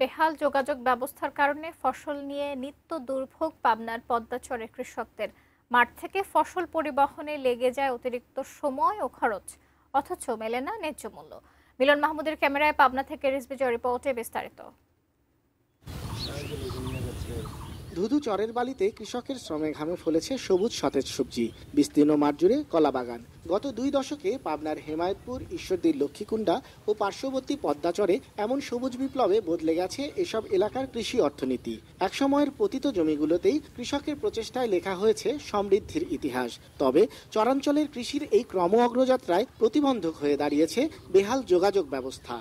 বেহাল যোগাযোগ ব্যবস্থার কারণে ফসল নিয়ে নিত্য দুর্ভোগ পাবনার পদ্মাচরের কৃষকদের। মাঠ থেকে ফসল পরিবহনে লেগে যায় অতিরিক্ত সময় ও খরচ, অথচ মেলে না ন্যায্য মূল্য। মিলন মাহমুদের ক্যামেরায় পাবনা থেকে রিজভি রিপোর্টে বিস্তারিত। ধুধু চরের বালিতে কৃষকের শ্রমে ঘামে ফলেছে সবুজ সতেজ সবজি। বিস্তীর্ণ মাঠ জুড়ে কলা বাগান। গত 2 দশকে পাবনার হেমায়েতপুর, ঈশ্বরদীর লক্ষ্মীকুণ্ডা ও পার্শ্ববর্তী পদ্মাচরে এমন সবুজ বিপ্লবে বদলে গেছে এসব এলাকার কৃষি অর্থনীতি। একসময়ের পতিত জমিগুলোতেই কৃষকের প্রচেষ্টায় লেখা হয়েছে সমৃদ্ধির ইতিহাস। তবে চরাঞ্চলের কৃষির এই ক্রম অগ্রযাত্রায় প্রতিবন্ধক হয়ে দাঁড়িয়েছে বেহাল যোগাযোগ ব্যবস্থা।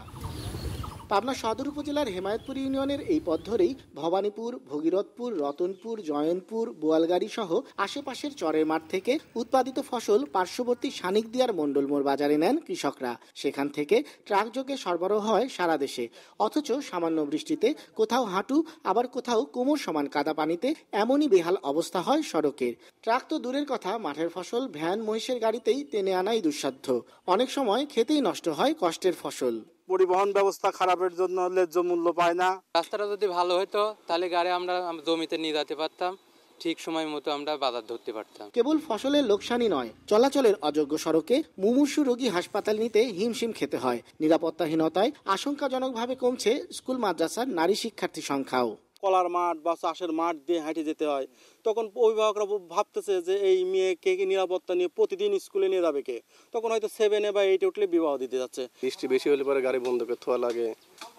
পাবনা সদর উপজেলার হেমায়েতপুর ইউনিয়নের এই পথ ধরেই ভবানীপুর, ভগীরথপুর, রতনপুর, জয়ন্তপুর, বোয়ালগাড়ি সহ আশেপাশের চরের মাঠ থেকে উৎপাদিত ফসল পার্শ্ববর্তী শানিকদিয়ার মণ্ডলমোড় বাজারে নেন কৃষকরা। সেখান থেকে ট্রাকযোগে সরবরাহ হয় সারা দেশে। অথচ সামান্য বৃষ্টিতে কোথাও হাঁটু, আবার কোথাও কোমর সমান কাদা পানিতে এমনই বেহাল অবস্থা হয় সড়কের। ট্রাক তো দূরের কথা, মাঠের ফসল ভ্যান, মহিষের গাড়িতেই টেনে আনাই দুঃসাধ্য। অনেক সময় খেতেই নষ্ট হয় কষ্টের ফসল। পরিবহন ব্যবস্থা খারাপের জন্য ন্যায্য মূল্য পায় না। রাস্তাটা যদি ভালো হতো তাহলে গাড়ি আমরা জমিতে নিয়ে যেতে পারতাম, ঠিক সময় মতো আমরা বাজার ধরতে পারতাম। কেবল ফসলের লোকসানই নয়, চলাচলের অযোগ্য সড়কে মুমূর্ষু রোগী হাসপাতাল নিতে হিমশিম খেতে হয়। নিরাপত্তাহীনতায় আশঙ্কাজনকভাবে কমছে স্কুল মাদ্রাসার নারী শিক্ষার্থী সংখ্যাও। কলার মাঠ বা চাষের মাঠ দিয়ে হেঁটে যেতে হয়, তখন অভিভাবকরা ভাবতেছে যে এই মেয়েকে নিরাপত্তা নিয়ে প্রতিদিন স্কুলে নিয়ে যাবে কে, তখন হয়তো 7 বা 8 উঠলে বিবাহ দিতে যাচ্ছে। বৃষ্টি বেশি হলে পরে গাড়ি বন্ধ করে থোয়া লাগে,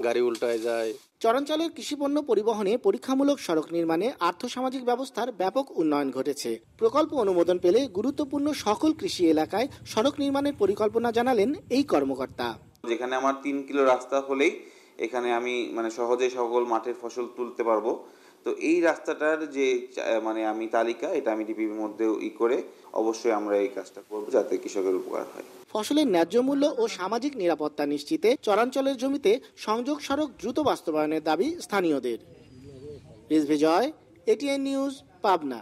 গাড়ি উল্টায় যায়। চরাঞ্চলের কৃষিপণ্য পরিবহনে পরীক্ষামূলক সড়ক নির্মাণে আর্থসামাজিক ব্যবস্থার ব্যাপক উন্নয়ন ঘটেছে। প্রকল্প অনুমোদন পেলে গুরুত্বপূর্ণ সকল কৃষি এলাকায় সড়ক নির্মাণের পরিকল্পনা জানালেন এই কর্মকর্তা। যেখানে আমার 3 কিলো রাস্তা হলেই এখানে আমি সহজে সকল মাঠের ফসল তুলতে পারবো। তো এই রাস্তাটার যে আমি তালিকা, এটা আমি ডিপির মধ্যে করে অবশ্যই আমরা এই কাজটা করব যাতে কৃষকের উপকার হয়। ফসলের ন্যায্য মূল্য ও সামাজিক নিরাপত্তা নিশ্চিতে চরাঞ্চলের জমিতে সংযোগ সড়ক দ্রুত বাস্তবায়নের দাবি স্থানীয়দের। Rizvi, ATN news, Pabna.